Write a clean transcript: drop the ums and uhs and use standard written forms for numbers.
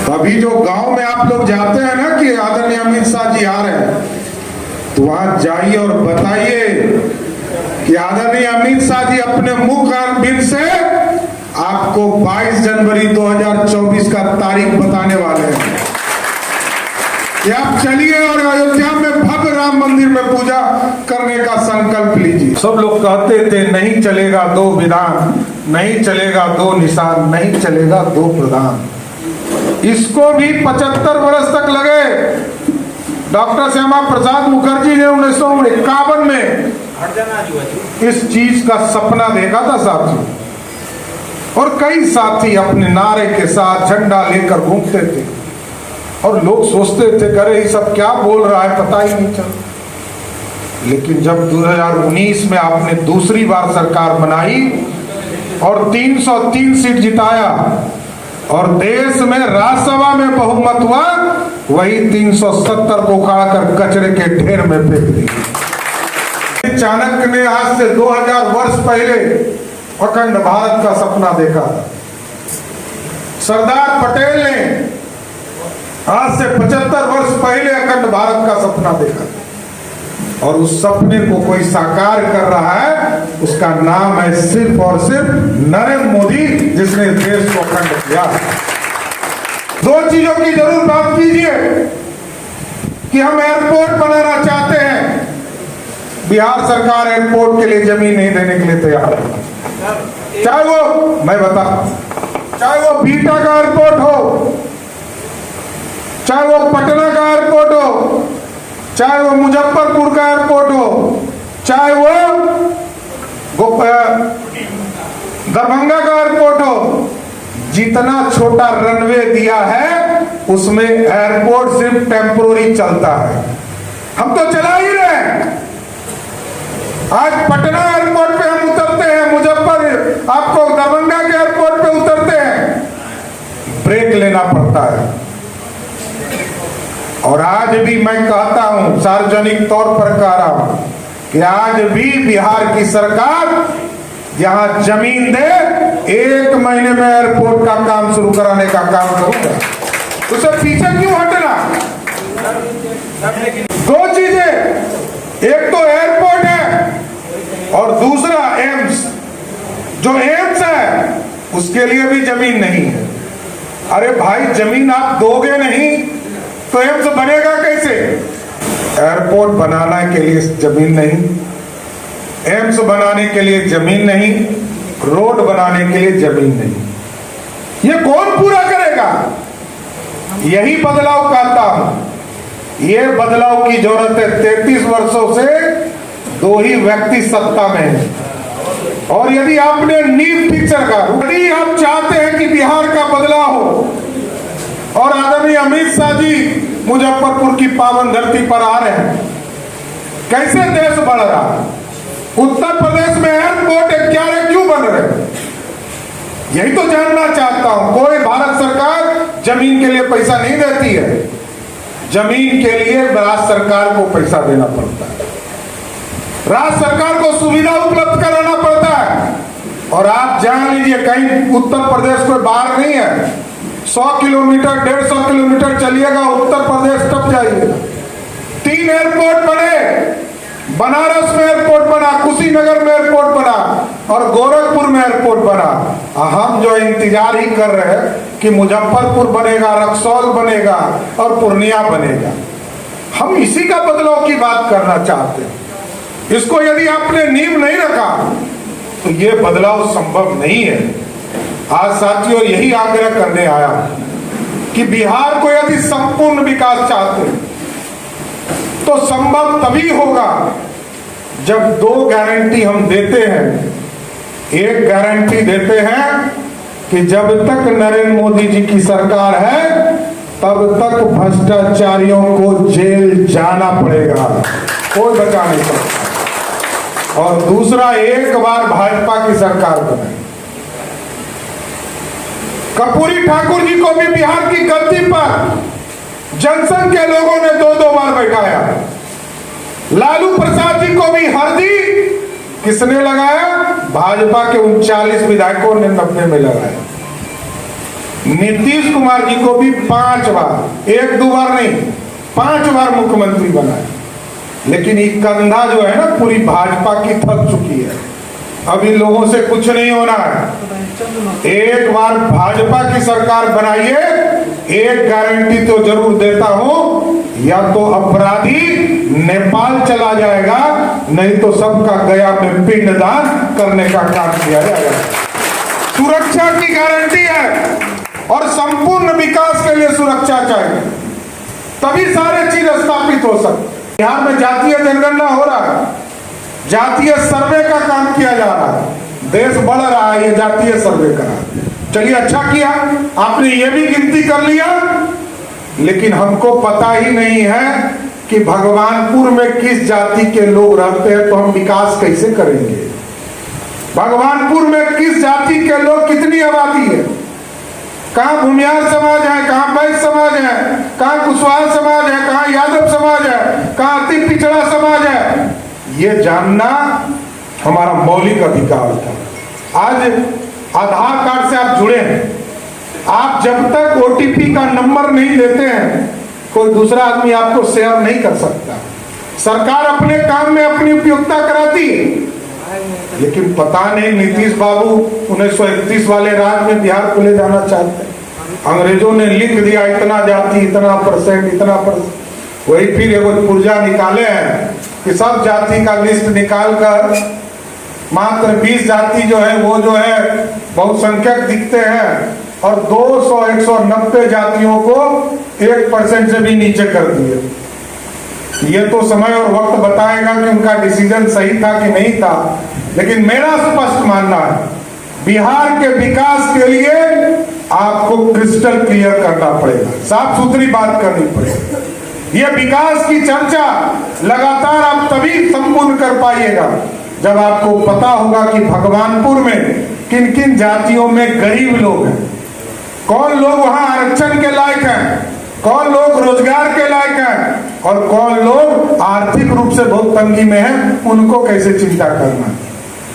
अभी जो गांव में आप लोग जाते हैं ना कि आदरणीय अमित शाह जी आ रहे हैं, तो वहां जाइए और बताइए कि आदरणीय अमित शाह जी अपने मुख और बिन से आपको 22 जनवरी 2024 का तारीख बताने वाले हैं कि आप चलिए और अयोध्या में भव्य राम मंदिर में पूजा करने का संकल्प लीजिए। सब लोग कहते थे नहीं चलेगा दो विधान, नहीं चलेगा दो निशान, नहीं चलेगा दो प्रधान। इसको भी 75 वर्ष तक लगे। डॉक्टर श्यामा प्रसाद मुखर्जी ने 1951 में इस चीज का सपना देखा था साथियों, और कई साथी अपने नारे के साथ झंडा लेकर घूमते थे और लोग सोचते थे करे ये सब क्या बोल रहा है, पता ही नहीं चला। लेकिन जब 2019 में आपने दूसरी बार सरकार बनाई और 303 सीट जिताया और देश में राज्यसभा में बहुमत हुआ, वही 370 को उखाड़कर कचरे के ढेर में फेंक दिया। चाणक्य ने आज से 2000 वर्ष पहले अखंड भारत का सपना देखा था। सरदार पटेल ने आज से 75 वर्ष पहले अखंड भारत का सपना देखा था, और उस सपने को कोई साकार कर रहा है, उसका नाम है सिर्फ और सिर्फ नरेंद्र मोदी, जिसने देश को अखंड किया। दो चीजों की जरूर बात कीजिए कि हम एयरपोर्ट बनाना चाहते हैं, बिहार सरकार एयरपोर्ट के लिए जमीन नहीं देने के लिए तैयार है। चाहे वो मैं बता, चाहे वो बीटा का एयरपोर्ट हो, चाहे वो पटना का एयरपोर्ट हो, चाहे वो मुजफ्फरपुर का एयरपोर्ट हो, चाहे वो दरभंगा का एयरपोर्ट हो, जितना छोटा रनवे दिया है उसमें एयरपोर्ट सिर्फ टेम्पोररी चलता है। हम तो चला ही रहे हैं। आज पटना एयरपोर्ट पे हम उतरते हैं, आपको दरभंगा के एयरपोर्ट पे उतरते हैं, ब्रेक लेना पड़ता है। और आज भी मैं कहता हूं, सार्वजनिक तौर पर कह रहा हूं कि आज भी बिहार की सरकार जहां जमीन दे, 1 महीने में एयरपोर्ट का काम शुरू कराने का काम करूंगा। उसे पीछे क्यों हटना? दो चीजें, एक तो एयरपोर्ट है और दूसरा एम्स। जो एम्स है उसके लिए भी जमीन नहीं है। अरे भाई, जमीन आप दोगे नहीं तो एम्स बनेगा कैसे? एयरपोर्ट बनाने के लिए जमीन नहीं, एम्स बनाने के लिए जमीन नहीं, रोड बनाने के लिए जमीन नहीं। ये कौन पूरा करेगा? यही बदलाव कहता हूं। ये बदलाव की जरूरत है। 33 वर्षों से 2 ही व्यक्ति सत्ता में है, और यदि आपने नींव पिक्चर का, यदि आप चाहते हैं कि बिहार का बदलाव हो, और आदरणीय अमित शाह जी मुजफ्फरपुर की पावन धरती पर आ रहे हैं, कैसे देश बढ़ रहा है, उत्तर प्रदेश में एयरपोर्ट 11 क्यों बन रहे, यही तो जानना चाहता हूं। कोई भारत सरकार जमीन के लिए पैसा नहीं देती है, जमीन के लिए राज्य सरकार को पैसा देना पड़ता है, राज्य सरकार को सुविधा उपलब्ध कराना पड़ता है। और आप जान लीजिए, कहीं उत्तर प्रदेश कोई बाहर नहीं है, 100 किलोमीटर 150 किलोमीटर चलिएगा, उत्तर प्रदेश तक जाइएगा। 3 एयरपोर्ट बने, बनारस में एयरपोर्ट बना, कुशीनगर में एयरपोर्ट बना, और गोरखपुर में एयरपोर्ट बना। हम जो इंतजार ही कर रहे हैं कि मुजफ्फरपुर बनेगा, रक्सौल बनेगा और पूर्णिया बनेगा। हम इसी का बदलाव की बात करना चाहते हैं। इसको यदि आपने नींव नहीं रखा तो ये बदलाव संभव नहीं है। आज साथियों, यही आग्रह करने आया कि बिहार को यदि संपूर्ण विकास चाहते हैं तो संभव तभी होगा जब 2 गारंटी हम देते हैं। एक गारंटी देते हैं कि जब तक नरेंद्र मोदी जी की सरकार है तब तक भ्रष्टाचारियों को जेल जाना पड़ेगा, कोई बचा नहीं सकता। और दूसरा, एक बार भाजपा की सरकार बने। कर्पूरी ठाकुर जी को भी बिहार की गद्दी पर जनसंघ के लोगों ने 2-2 बार बैठाया। लालू प्रसाद जी को भी हरदी किसने लगाया? भाजपा के 39 विधायकों ने 90 में लगाया। नीतीश कुमार जी को भी 5 बार, 1-2 बार नहीं, 5 बार मुख्यमंत्री बनाया। लेकिन ये कंधा जो है ना पूरी भाजपा की थक चुकी है, अभी लोगों से कुछ नहीं होना है। एक बार भाजपा की सरकार बनाइए, एक गारंटी तो जरूर देता हूं, या तो अपराधी नेपाल चला जाएगा, नहीं तो सबका गया में पिंडदान करने का काम किया जाएगा। सुरक्षा की गारंटी है और संपूर्ण विकास के लिए सुरक्षा चाहिए, तभी सारे चीज स्थापित हो सकते। बिहार में जातीय जनगणना हो रहा है, जातीय सर्वे का काम किया जा रहा है, देश बढ़ रहा है, ये जातीय सर्वे करा। चलिए अच्छा किया, आपने ये भी गिनती कर लिया, लेकिन हमको पता ही नहीं है कि भगवानपुर में किस जाति के लोग रहते हैं, तो हम विकास कैसे करेंगे। भगवानपुर में किस जाति के लोग, कितनी आबादी है, कहाँ भूमियार समाज है, कहाँ वैश्य समाज है, कहाँ कुशवाहा समाज है, कहाँ यादव समाज है, कहाँ अति पिछड़ा समाज है, ये जानना हमारा मौलिक अधिकार था। आज आधार कार्ड से आप जुड़े हैं, आप जब तक ओटीपी का नंबर नहीं देते हैं, कोई दूसरा आदमी आपको शेयर नहीं कर सकता। सरकार अपने काम में अपनी उपयोगिता कराती है, लेकिन पता नहीं नीतीश बाबू 1931 वाले राज में बिहार को ले जाना चाहते हैं। अंग्रेजों ने लिख दिया इतना जाति, इतना परसेंट, इतना परसेंट, वही फिर एगो पुर्जा निकाले हैं कि सब जाति का लिस्ट निकाल कर मात्र 20 जाति जो है वो जो है बहुसंख्यक दिखते हैं, और 200-190 जातियों को 1% से भी नीचे कर दिए। ये तो समय और वक्त बताएगा कि उनका डिसीजन सही था कि नहीं था, लेकिन मेरा स्पष्ट मानना है बिहार के विकास के लिए आपको क्रिस्टल क्लियर करना पड़ेगा, साफ सुथरी बात करनी पड़ेगी। ये विकास की चर्चा लगातार आप तभी संपूर्ण कर पाइएगा जब आपको पता होगा कि भगवानपुर में किन किन जातियों में गरीब लोग हैं, कौन लोग वहां आरक्षण के लायक हैं, कौन लोग रोजगार के लायक हैं, और कौन लोग आर्थिक रूप से बहुत तंगी में हैं, उनको कैसे चिंता करना है।